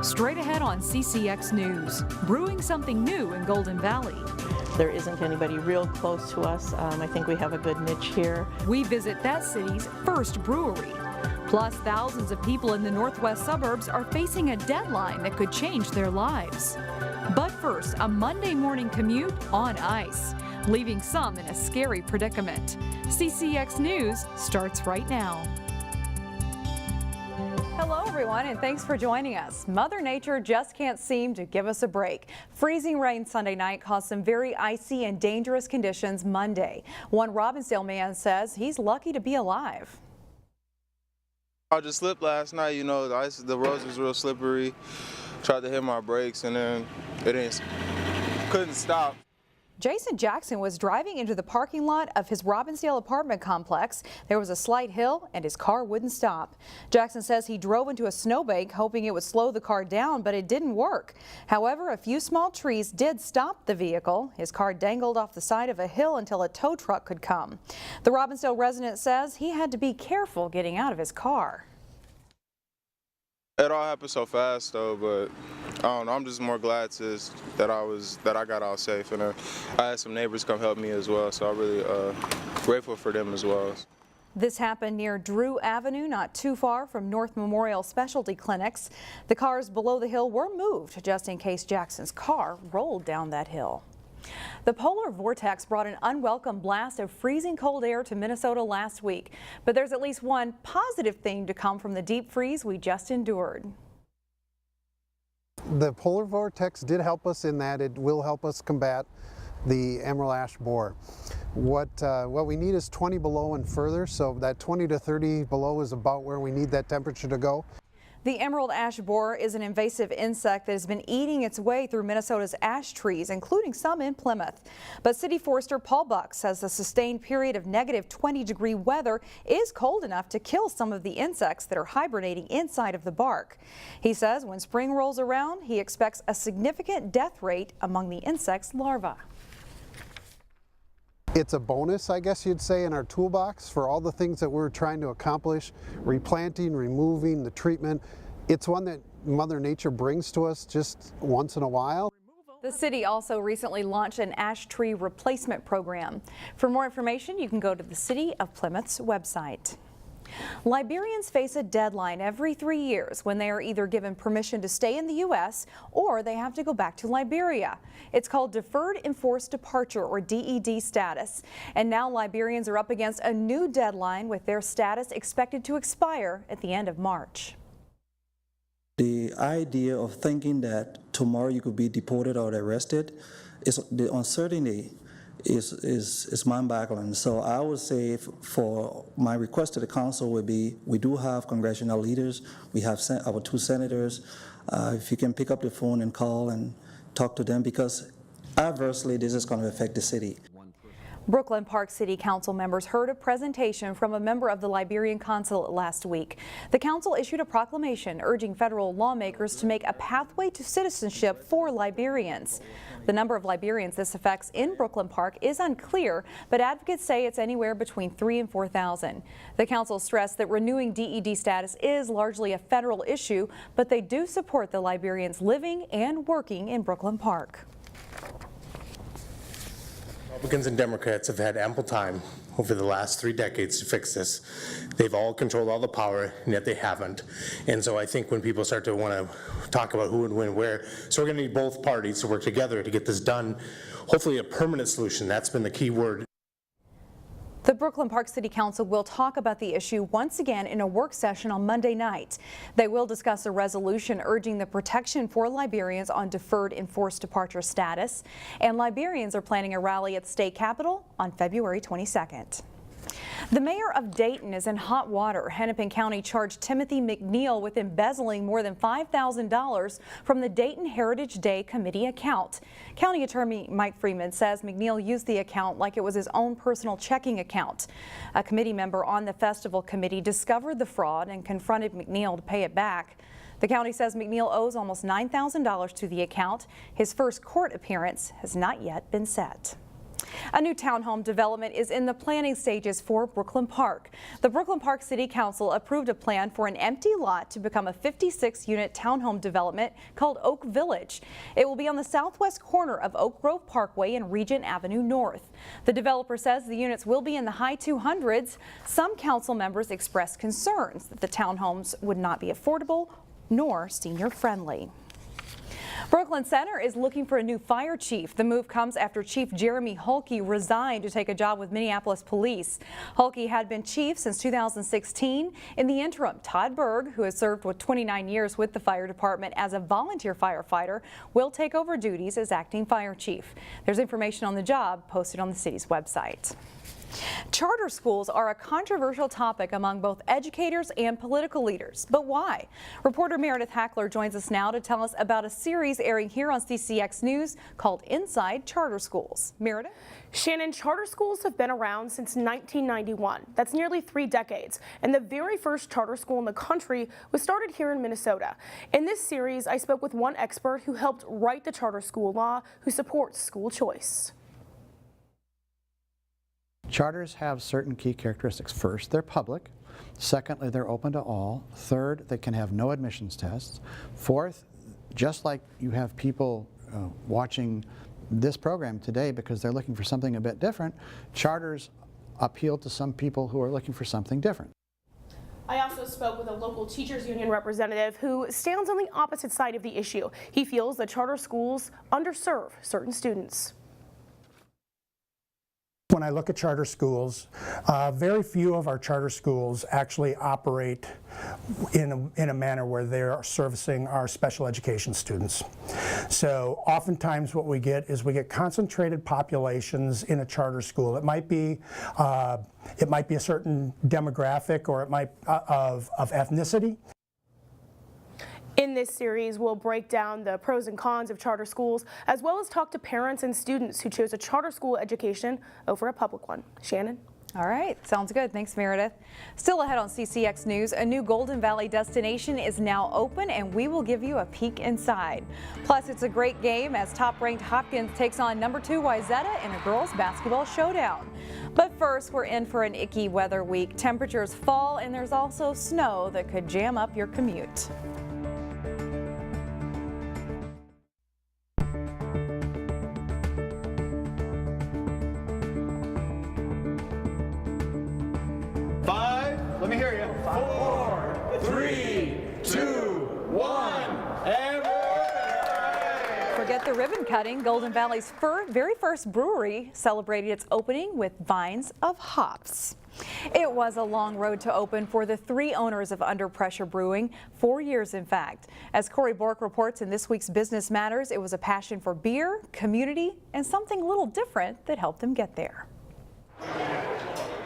Straight ahead on CCX News, brewing something new in Golden Valley. There isn't anybody real close to us. I think we have a good niche here. We visit that city's first brewery. Plus, thousands of people in the northwest suburbs are facing a deadline that could change their lives. But first, a Monday morning commute on ice, leaving some in a scary predicament. CCX News starts right now. Hello everyone, and thanks for joining us. Mother Nature just can't seem to give us a break. Freezing rain Sunday night caused some very icy and dangerous conditions Monday. One Robbinsdale man says he's lucky to be alive. I just slipped last night, you know, the roads was real slippery. Tried to hit my brakes and then couldn't stop. Jason Jackson was driving into the parking lot of his Robbinsdale apartment complex. There was a slight hill and his car wouldn't stop. Jackson says he drove into a snowbank hoping it would slow the car down, but it didn't work. However, a few small trees did stop the vehicle. His car dangled off the side of a hill until a tow truck could come. The Robbinsdale resident says he had to be careful getting out of his car. It all happened so fast though, but I don't know, I'm just more glad that I got out safe, and I had some neighbors come help me as well, so I'm really grateful for them as well. This happened near Drew Avenue, not too far from North Memorial Specialty Clinics. The cars below the hill were moved just in case Jackson's car rolled down that hill. The polar vortex brought an unwelcome blast of freezing cold air to Minnesota last week, but there's at least one positive thing to come from the deep freeze we just endured. The polar vortex did help us in that it will help us combat the emerald ash borer. What we need is 20 below and further, so that 20 to 30 below is about where we need that temperature to go. The emerald ash borer is an invasive insect that has been eating its way through Minnesota's ash trees, including some in Plymouth. But City Forester Paul Buck says the sustained period of negative 20-degree weather is cold enough to kill some of the insects that are hibernating inside of the bark. He says when spring rolls around, he expects a significant death rate among the insect's larvae. It's a bonus, I guess you'd say, in our toolbox for all the things that we're trying to accomplish, replanting, removing, the treatment. It's one that Mother Nature brings to us just once in a while. The city also recently launched an ash tree replacement program. For more information, you can go to the City of Plymouth's website. Liberians face a deadline every 3 years when they are either given permission to stay in the U.S. or they have to go back to Liberia. It's called Deferred Enforced Departure, or DED status. And now Liberians are up against a new deadline with their status expected to expire at the end of March. The idea of thinking that tomorrow you could be deported or arrested, the uncertainty is mind-boggling. So I would say for my request to the council would be, we do have congressional leaders, we have our 2 senators. If you can pick up the phone and call and talk to them, because adversely this is going to affect the city. Brooklyn Park City Council members heard a presentation from a member of the Liberian consulate last week. The council issued a proclamation urging federal lawmakers to make a pathway to citizenship for Liberians. The number of Liberians this affects in Brooklyn Park is unclear, but advocates say it's anywhere between 3,000 and 4,000. The council stressed that renewing DED status is largely a federal issue, but they do support the Liberians living and working in Brooklyn Park. Republicans and Democrats have had ample time over the last 3 decades to fix this. They've all controlled all the power, and yet they haven't. And so I think when people start to want to talk about who and when, where, so we're going to need both parties to work together to get this done. Hopefully a permanent solution. That's been the key word. The Brooklyn Park City Council will talk about the issue once again in a work session on Monday night. They will discuss a resolution urging the protection for Liberians on deferred enforced departure status, and Liberians are planning a rally at the state capitol on February 22nd. The mayor of Dayton is in hot water. Hennepin County charged Timothy McNeil with embezzling more than $5,000 from the Dayton Heritage Day Committee account. County Attorney Mike Freeman says McNeil used the account like it was his own personal checking account. A committee member on the festival committee discovered the fraud and confronted McNeil to pay it back. The county says McNeil owes almost $9,000 to the account. His first court appearance has not yet been set. A new townhome development is in the planning stages for Brooklyn Park. The Brooklyn Park City Council approved a plan for an empty lot to become a 56-unit townhome development called Oak Village. It will be on the southwest corner of Oak Grove Parkway and Regent Avenue North. The developer says the units will be in the high 200s. Some council members expressed concerns that the townhomes would not be affordable nor senior friendly. Brooklyn Center is looking for a new fire chief. The move comes after Chief Jeremy Hulke resigned to take a job with Minneapolis police. Hulke had been chief since 2016. In the interim, Todd Berg, who has served with 29 years with the fire department as a volunteer firefighter, will take over duties as acting fire chief. There's information on the job posted on the city's website. Charter schools are a controversial topic among both educators and political leaders. But why? Reporter Meredith Hackler joins us now to tell us about a series airing here on CCX News called Inside Charter Schools. Meredith? Shannon, charter schools have been around since 1991. That's nearly 3 decades. And the very first charter school in the country was started here in Minnesota. In this series, I spoke with one expert who helped write the charter school law who supports school choice. Charters have certain key characteristics. First, they're public. Secondly, they're open to all. Third, they can have no admissions tests. Fourth, just like you have people watching this program today because they're looking for something a bit different, charters appeal to some people who are looking for something different. I also spoke with a local teachers union representative who stands on the opposite side of the issue. He feels that charter schools underserve certain students. When I look at charter schools, very few of our charter schools actually operate in a manner where they're servicing our special education students. So oftentimes what we get is we get concentrated populations in a charter school. It might be a certain demographic, or it might of ethnicity. In this series, we'll break down the pros and cons of charter schools, as well as talk to parents and students who chose a charter school education over a public one. Shannon? All right, sounds good. Thanks, Meredith. Still ahead on CCX News, a new Golden Valley destination is now open, and we will give you a peek inside. Plus, it's a great game as top-ranked Hopkins takes on #2 Wayzata in a girls' basketball showdown. But first, we're in for an icky weather week. Temperatures fall, and there's also snow that could jam up your commute. Let me hear you. 4, 3, 2, 1, and forget the ribbon cutting. Golden Valley's very first brewery celebrated its opening with vines of hops. It was a long road to open for the 3 owners of Under Pressure Brewing, 4 years in fact. As Corey Bork reports in this week's Business Matters, it was a passion for beer, community, and something a little different that helped them get there.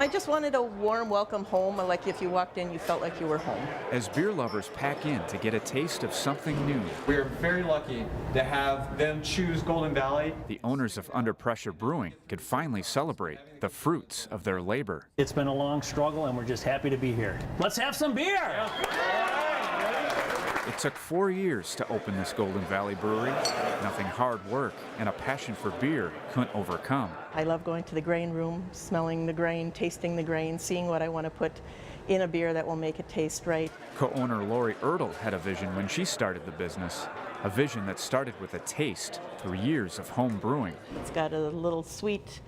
I just wanted a warm welcome home, like if you walked in, you felt like you were home. As beer lovers pack in to get a taste of something new. We are very lucky to have them choose Golden Valley. The owners of Under Pressure Brewing could finally celebrate the fruits of their labor. It's been a long struggle, and we're just happy to be here. Let's have some beer! It took 4 years to open this Golden Valley brewery. Nothing hard work and a passion for beer couldn't overcome. I love going to the grain room, smelling the grain, tasting the grain, seeing what I want to put in a beer that will make it taste right. Co-owner Lori Ertl had a vision when she started the business. A vision that started with a taste through years of home brewing. It's got a little sweet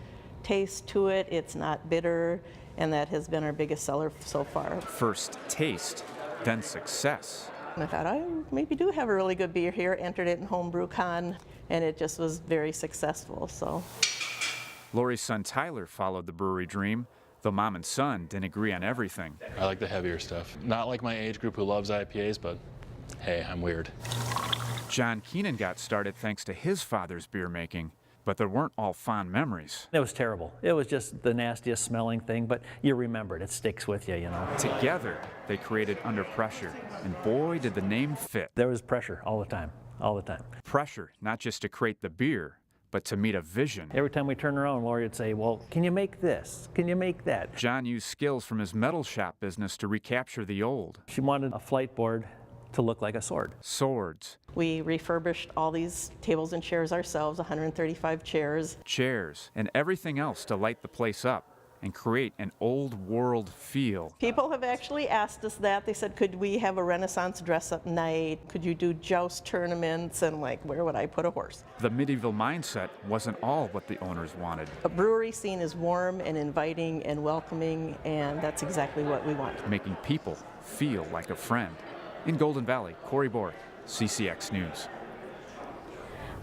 taste to it. It's not bitter, and that has been our biggest seller so far. First taste, then success. And I thought, I maybe do have a really good beer here. Entered it in HomebrewCon, and it just was very successful. So, Lori's son Tyler followed the brewery dream, though mom and son didn't agree on everything. I like the heavier stuff. Not like my age group who loves IPAs, but hey, I'm weird. John Keenan got started thanks to his father's beer making, but there weren't all fond memories. It was terrible. It was just the nastiest smelling thing, but you remember it. It sticks with you, you know. Together, they created Under Pressure, and boy, did the name fit. There was pressure all the time, all the time. Pressure, not just to create the beer, but to meet a vision. Every time we turn around, Lori would say, well, can you make this? Can you make that? John used skills from his metal shop business to recapture the old. She wanted a flight board to look like a sword. Swords. We refurbished all these tables and chairs ourselves, 135 chairs. Chairs and everything else to light the place up and create an old world feel. People have actually asked us that. They said, could we have a Renaissance dress-up night? Could you do joust tournaments? And like, where would I put a horse? The medieval mindset wasn't all what the owners wanted. A brewery scene is warm and inviting and welcoming, and that's exactly what we want. Making people feel like a friend. In Golden Valley, Corey Bork, CCX News.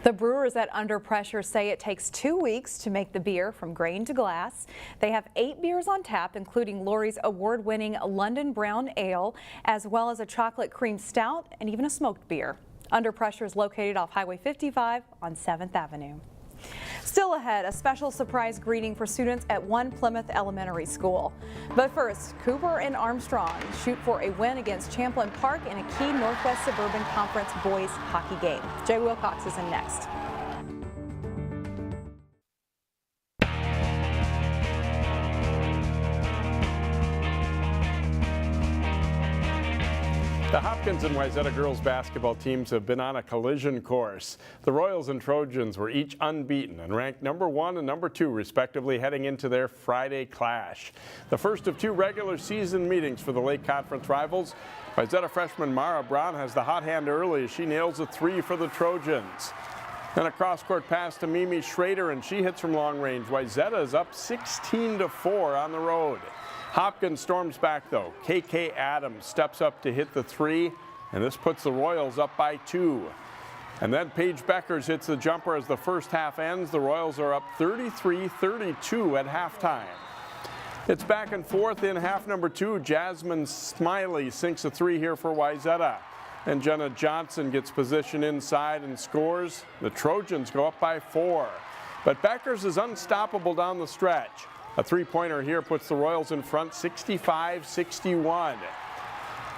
The brewers at Under Pressure say it takes 2 weeks to make the beer from grain to glass. They have 8 beers on tap, including Lori's award-winning London Brown Ale, as well as a chocolate cream stout and even a smoked beer. Under Pressure is located off Highway 55 on 7th Avenue. Still ahead, a special surprise greeting for students at one Plymouth elementary school. But first, Cooper and Armstrong shoot for a win against Champlin Park in a key Northwest Suburban Conference boys hockey game. Jay Wilcox is in next. The Hopkins and Wayzata girls basketball teams have been on a collision course. The Royals and Trojans were each unbeaten and ranked #1 and #2 respectively heading into their Friday clash. The first of 2 regular season meetings for the Lake Conference rivals. Wayzata freshman Mara Braun has the hot hand early as she nails a 3 for the Trojans. Then a cross-court pass to Mimi Schrader and she hits from long range. Wayzata is up 16-4 on the road. Hopkins storms back though. KK Adams steps up to hit the 3, and this puts the Royals up by 2. And then Paige Beckers hits the jumper as the first half ends. The Royals are up 33-32 at halftime. It's back and forth in half number 2. Jasmine Smiley sinks a 3 here for Wayzata. And Jenna Johnson gets position inside and scores. The Trojans go up by 4. But Beckers is unstoppable down the stretch. A 3-pointer here puts the Royals in front 65-61.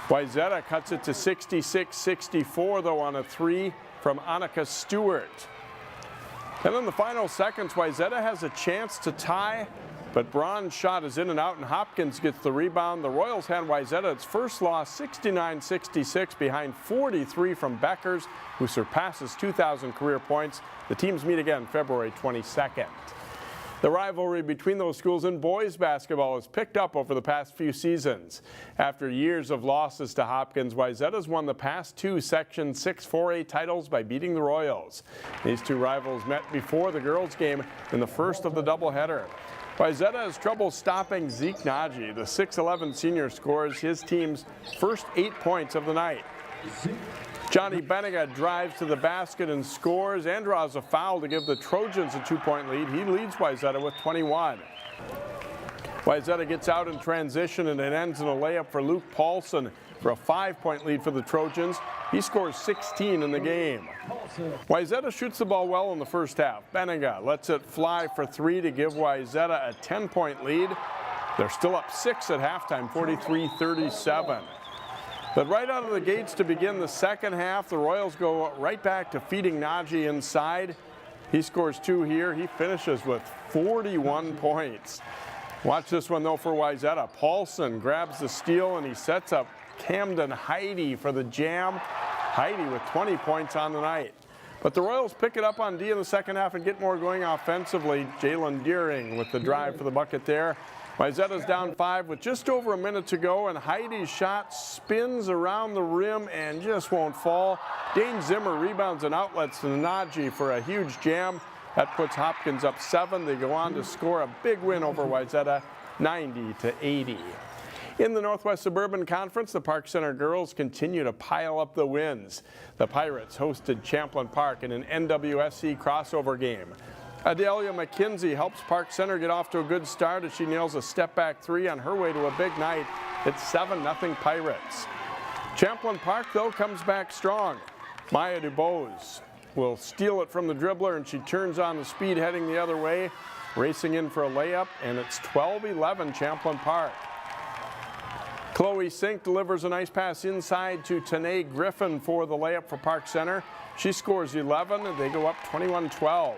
Wayzata cuts it to 66-64 though on a 3 from Annika Stewart. And in the final seconds, Wayzata has a chance to tie, but Braun's shot is in and out and Hopkins gets the rebound. The Royals hand Wayzata its first loss 69-66 behind 43 from Beckers, who surpasses 2,000 career points. The teams meet again February 22nd. The rivalry between those schools in boys basketball has picked up over the past few seasons. After years of losses to Hopkins, Wayzata's won the past 2 Section 6 4A titles by beating the Royals. These 2 rivals met before the girls' game in the first of the doubleheader. Wayzata has trouble stopping Zeke Nagy. The 6'11 senior scores his team's first 8 points of the night. Johnny Benega drives to the basket and scores and draws a foul to give the Trojans a 2-point lead. He leads Wayzata with 21. Wayzata gets out in transition and it ends in a layup for Luke Paulson for a 5-point lead for the Trojans. He scores 16 in the game. Wayzata shoots the ball well in the first half. Benega lets it fly for 3 to give Wayzata a 10-point lead. They're still up 6 at halftime, 43-37. But right out of the gates to begin the second half, the Royals go right back to feeding Nagy inside. He scores 2 here. He finishes with 41 points. Watch this one though for Wayzata. Paulson grabs the steal and he sets up Camden Heidi for the jam. Heidi with 20 points on the night. But the Royals pick it up on D in the second half and get more going offensively. Jalen Deering with the drive for the bucket there. Wayzata's down 5 with just over a minute to go, and Heidi's shot spins around the rim and just won't fall. Dane Zimmer rebounds and outlets to Nagy for a huge jam. That puts Hopkins up 7. They go on to score a big win over Wayzata, 90-80. In the Northwest Suburban Conference, the Park Center girls continue to pile up the wins. The Pirates hosted Champlin Park in an NWSC crossover game. Adelia McKenzie helps Park Center get off to a good start as she nails a step-back 3 on her way to a big night. It's 7-0 Pirates. Champlin Park, though, comes back strong. Maya DuBose will steal it from the dribbler, and she turns on the speed heading the other way, racing in for a layup, and it's 12-11 Champlin Park. Chloe Sink delivers a nice pass inside to Tanae Griffin for the layup for Park Center. She scores 11, and they go up 21-12.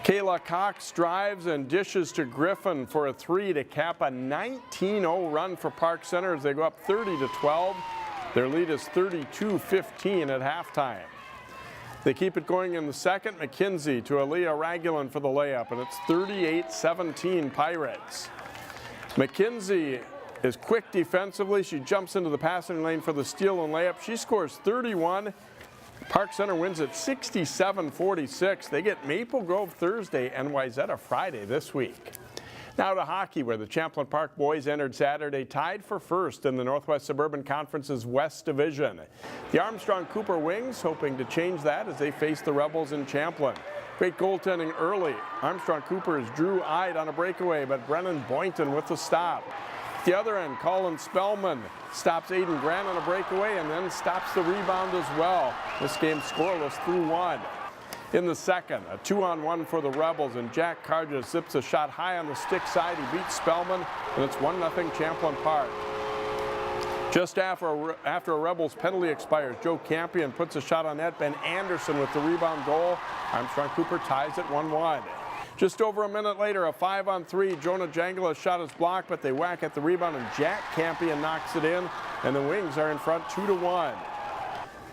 Kayla Cox drives and dishes to Griffin for a 3 to cap a 19-0 run for Park Center as they go up 30-12. Their lead is 32-15 at halftime. They keep it going in the second. McKinsey to Aaliyah Ragulin for the layup, and it's 38-17 Pirates. McKinsey is quick defensively. She jumps into the passing lane for the steal and layup. She scores 31. Park Center wins at 67-46. They get Maple Grove Thursday and Wayzata Friday this week. Now to hockey, where the Champlin Park boys entered Saturday tied for first in the Northwest Suburban Conference's West Division. The Armstrong-Cooper Wings hoping to change that as they face the Rebels in Champlin. Great goaltending early. Armstrong-Cooper's Drew Ide on a breakaway, but Brennan Boynton with the stop. At the other end, Colin Spellman stops Aiden Grant on a breakaway and then stops the rebound as well. This game scoreless through one. In the second, a 2-on-1 for the Rebels, and Jack Carja zips a shot high on the stick side. He beats Spellman, and it's 1-0 Champlin Park. Just after a Rebels penalty expires, Joe Campion puts a shot on net. Ben Anderson with the rebound goal. Armstrong-Cooper ties at 1-1. Just over a minute later, a 5-on-3. Jonah Jangala's shot is blocked, but they whack at the rebound, and Jack Campion knocks it in, and the Wings are in front 2-1.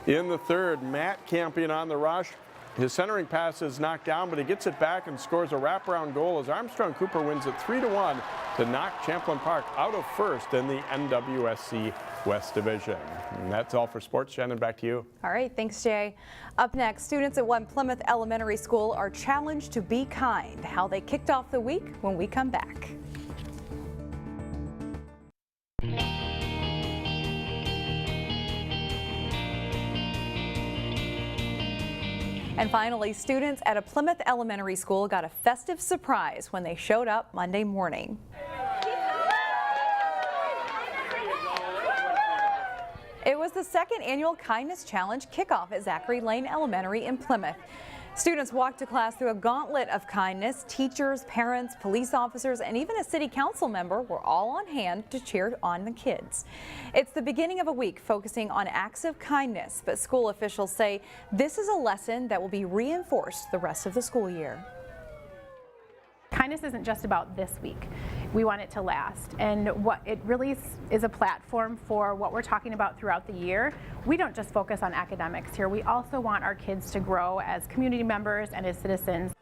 In the third, Matt Campion on the rush. His centering pass is knocked down, but he gets it back and scores a wraparound goal as Armstrong-Cooper wins it 3-1 to knock Champlin Park out of first in the NWSC West Division. And that's all for sports. Shannon, back to you. All right, thanks, Jay. Up next, students at one Plymouth Elementary School are challenged to be kind. How they kicked off the week when we come back. And finally, students at a Plymouth Elementary School got a festive surprise when they showed up Monday morning. It was the second annual Kindness Challenge kickoff at Zachary Lane Elementary in Plymouth. Students walked to class through a gauntlet of kindness. Teachers, parents, police officers, and even a city council member were all on hand to cheer on the kids. It's the beginning of a week focusing on acts of kindness, but school officials say this is a lesson that will be reinforced the rest of the school year. Kindness isn't just about this week. We want it to last, and what it really is a platform for what we're talking about throughout the year. We don't just focus on academics here. We also want our kids to grow as community members and as citizens.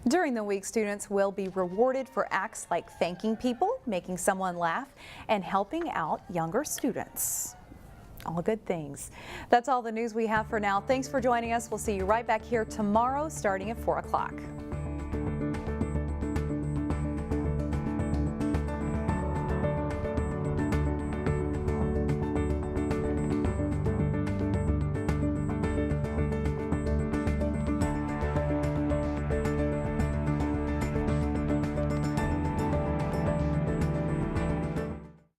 During the week, students will be rewarded for acts like thanking people, making someone laugh, and helping out younger students. All good things. That's all the news we have for now. Thanks for joining us. We'll see you right back here tomorrow starting at 4 o'clock.